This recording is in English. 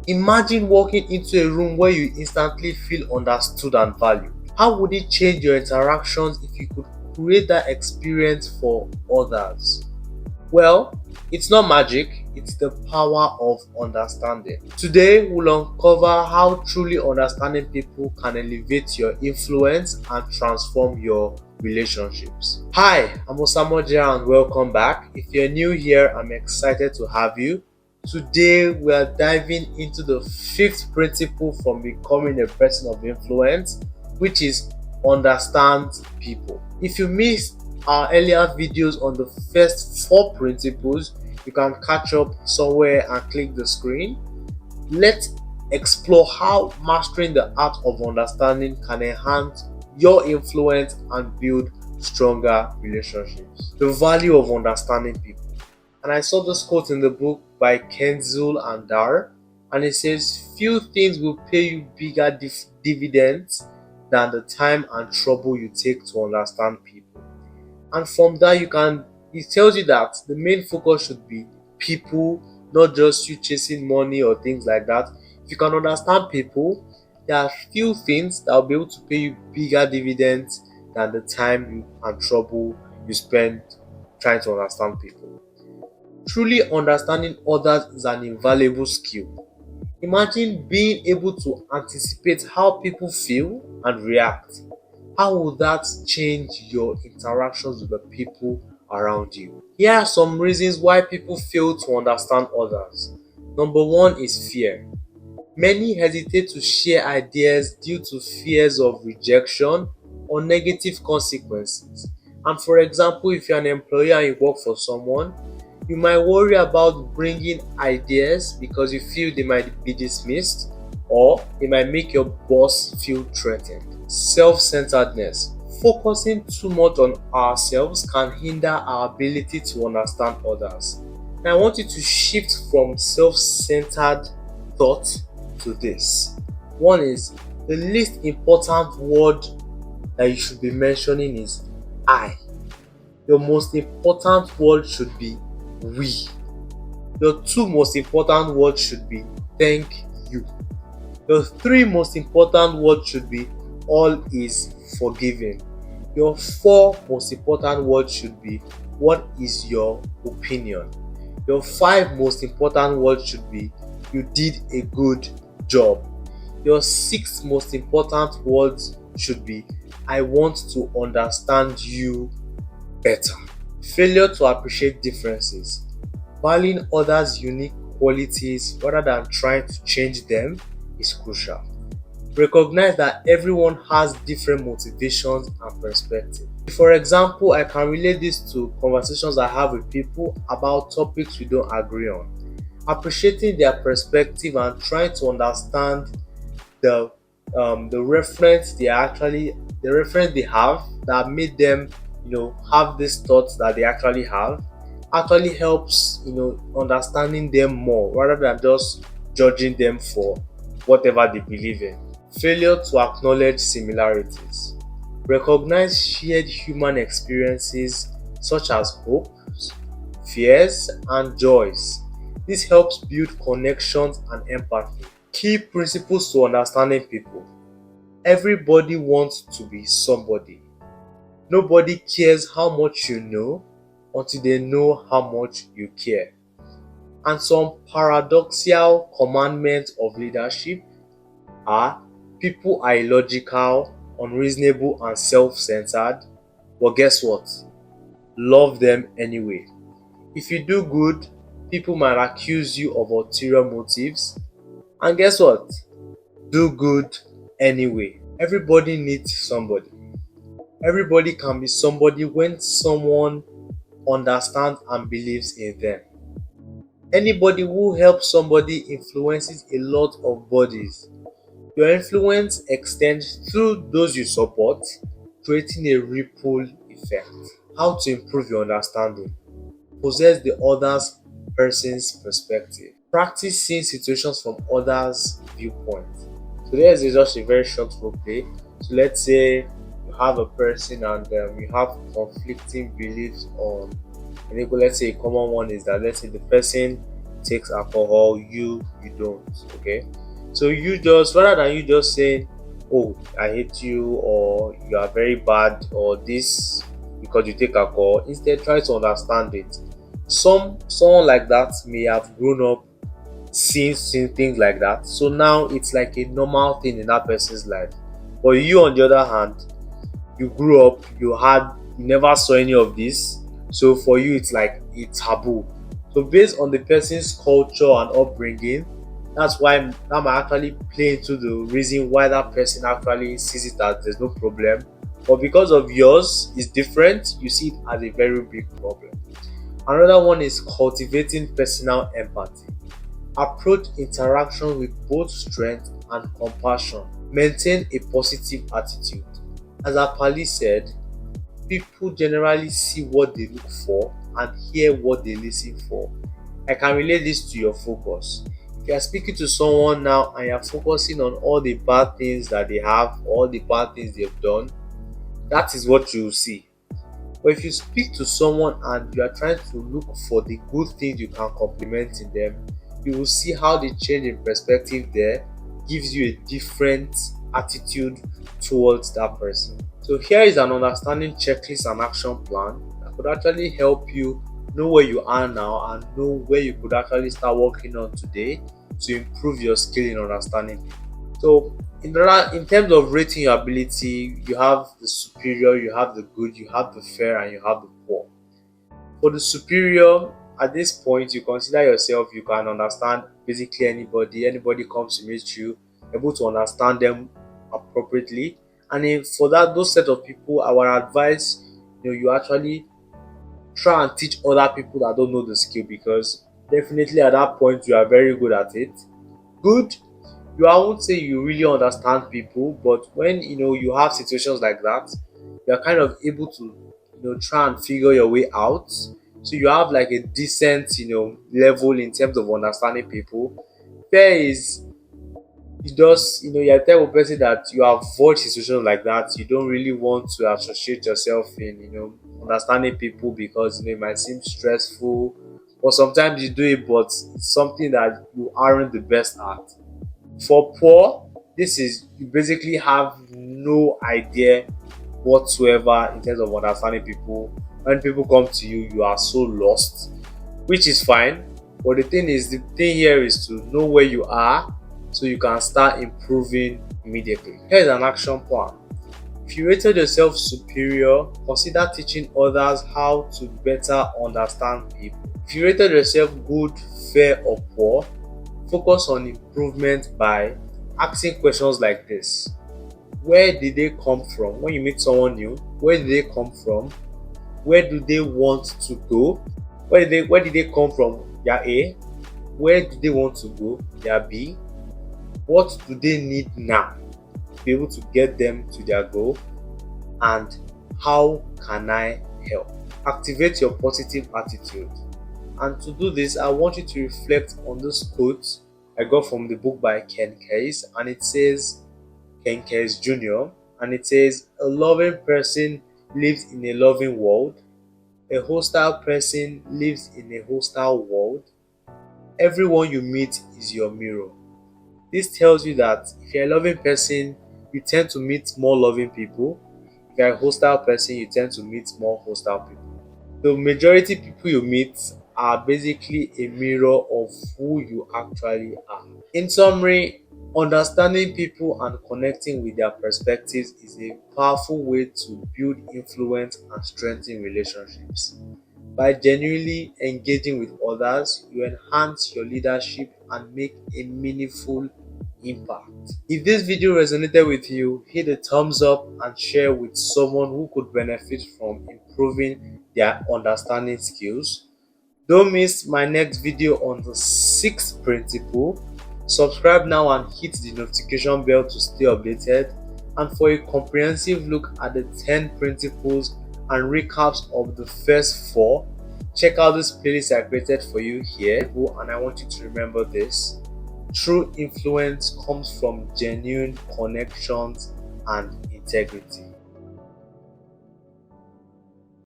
Imagine walking into a room where you instantly feel understood and valued. How would it change your interactions if you could create that experience for others? Well, it's not magic, it's the power of understanding. Today, we'll uncover how truly understanding people can elevate your influence and transform your relationships. Hi, I'm Osamoja and welcome back. If you're new here, I'm excited to have you. Today, we are diving into the fifth principle from becoming a person of influence, which is understand people. If you missed our earlier videos on the first four principles, you can catch up somewhere and click the screen. Let's explore how mastering the art of understanding can enhance your influence and build stronger relationships. The value of understanding people. And I saw this quote in the book by Kenzul and Dar, and it says, "Few things will pay you bigger dividends than the time and trouble you take to understand people." And from that, it tells you that the main focus should be people, not just you chasing money or things like that. If you can understand people, there are few things that will be able to pay you bigger dividends than the time and trouble you spend trying to understand people. Truly understanding others is an invaluable skill. Imagine being able to anticipate how people feel and react. How will that change your interactions with the people around you? Here are some reasons why people fail to understand others. Number one is fear. Many hesitate to share ideas due to fears of rejection or negative consequences. And for example, if you're an employer and you work for someone, you might worry about bringing ideas because you feel they might be dismissed or they might make your boss feel threatened. Self-centeredness. Focusing too much on ourselves can hinder our ability to understand others. Now, I want you to shift from self-centered thought to this. One is the least important word that you should be mentioning is I. Your most important word should be we. Your two most important words should be thank you. Your three most important words should be all is forgiven. Your four most important words should be what is your opinion. Your five most important words should be you did a good job. Your six most important words should be I want to understand you better. Failure to appreciate differences. Valuing others' unique qualities rather than trying to change them is crucial. Recognize that everyone has different motivations and perspectives. For example, I can relate this to conversations I have with people about topics we don't agree on. Appreciating their perspective and trying to understand the the reference they have that made them have these thoughts that they actually helps understanding them more rather than just judging them for whatever they believe in. Failure to acknowledge similarities. Recognize shared human experiences such as hopes, fears, and joys. This helps build connections and empathy. Key principles to understanding people. Everybody wants to be somebody. Nobody cares how much you know until they know how much you care. And some paradoxical commandments of leadership are people are illogical, unreasonable, and self centered. But guess what? Love them anyway. If you do good, people might accuse you of ulterior motives. And guess what? Do good anyway. Everybody needs somebody. Everybody can be somebody when someone understands and believes in them. Anybody who helps somebody influences a lot of bodies. Your influence extends through those you support, creating a ripple effect. How to improve your understanding? Possess the other person's perspective. Practice seeing situations from others' viewpoints. So there's just a very short role play. So let's say you have a person and you have conflicting beliefs on. Let's say a common one is that let's say the person takes alcohol, you don't. Okay, so you just, rather than you just saying, oh, I hate you, or you are very bad, or this because you take alcohol, instead try to understand it. Someone like that may have grown up seeing things like that, so now it's like a normal thing in that person's life. But you, on the other hand, you grew up, you never saw any of this, so for you it's like a taboo. So based on the person's culture and upbringing, that's why that might actually play into the reason why that person actually sees it as there's no problem. But because of yours is different, you see it as a very big problem. Another one is cultivating personal empathy. Approach interaction with both strength and compassion. Maintain a positive attitude. As Apali said, people generally see what they look for and hear what they listen for. I can relate this to your focus. If you are speaking to someone now and you are focusing on all the bad things that they have, all the bad things they've done, that is what you will see. But if you speak to someone and you are trying to look for the good things you can compliment in them, you will see how the change in perspective there gives you a different attitude towards that person. So here is an understanding checklist and action plan that could actually help you know where you are now and know where you could actually start working on today to improve your skill in understanding. So in terms of rating your ability, you have the superior, you have the good, you have the fair, and you have the poor. For the superior, at this point, you consider yourself, you can understand basically anybody comes to meet you, able to understand them appropriately. And if for that those set of people, our advice, you actually try and teach other people that don't know the skill, because definitely at that point you are very good at it. Good, I won't say you really understand people, but when you have situations like that, you are kind of able to try and figure your way out. So you have like a decent level in terms of understanding people. Fair is, you just you're the type of person that you avoid situations like that. You don't really want to associate yourself in understanding people, because it might seem stressful, or sometimes you do it but it's something that you aren't the best at. For poor, this is, you basically have no idea whatsoever in terms of understanding people. When people come to you, you are so lost, which is fine. But the thing here is to know where you are so you can start improving immediately. Here's an action plan. If you rated yourself superior, consider teaching others how to better understand people. If you rated yourself good, fair, or poor, focus on improvement by asking questions like this. Where did they come from? When you meet someone new, where did they come from? Where do they want to go? Where did they come from? Their A. Where do they want to go? Their B. What do they need now to be able to get them to their goal? And how can I help? Activate your positive attitude. And to do this, I want you to reflect on this quote I got from the book by Ken Case, and it says, Ken Case Jr., and it says, a loving person lives in a loving world. A hostile person lives in a hostile world. Everyone you meet is your mirror. This tells you that if you're a loving person, you tend to meet more loving people. If you're a hostile person, you tend to meet more hostile people. The majority people you meet are basically a mirror of who you actually are. In summary, understanding people and connecting with their perspectives is a powerful way to build influence and strengthen relationships. By genuinely engaging with others, you enhance your leadership and make a meaningful impact. If this video resonated with you, hit the thumbs up and share with someone who could benefit from improving their understanding skills. Don't miss my next video on the sixth principle. Subscribe now and hit the notification bell to stay updated. And for a comprehensive look at the 10 principles and recaps of the first 4, check out this playlist I created for you here. And I want you to remember this: true influence comes from genuine connections and integrity.